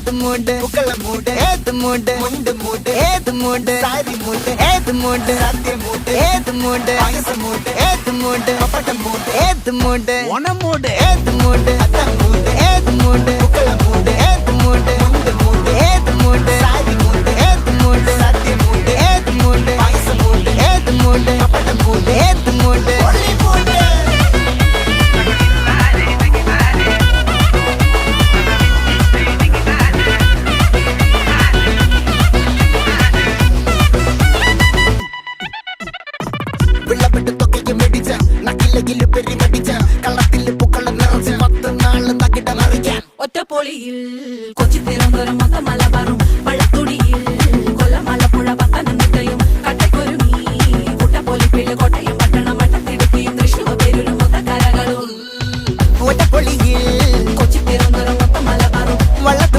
ഏത് മൂട് പുക്കള മൂട് ഏത് മൂട് മുണ്ട് മൂട് ഏത് മൂട് സാരി മൂട് ഏത് മൂട് സത്യ മൂട് ഏത് മൂട് പായസ മൂട് ഏത് മൂട് പപ്പടം മൂട് ഏത് മൂട് ഓണം മൂട് ഏത് മൂട് അത്തം മൂട് ഏത് മൂട് പുക്കള മൂട് ഏത് മൂട് മുണ്ട് മൂട് ഏത് മൂട് സാരി മൂട് ഏത് മൂട് സത്യ മൂട് ഏത് മൂട് പായസ മൂട് ഏത് മൂട് പപ്പടം മൂട് ഏത് മൂട് ഒറ്റപ്പൊളിയിൽ കൊച്ചി തിരുവനന്തപുരം മൊത്തം മലബാറും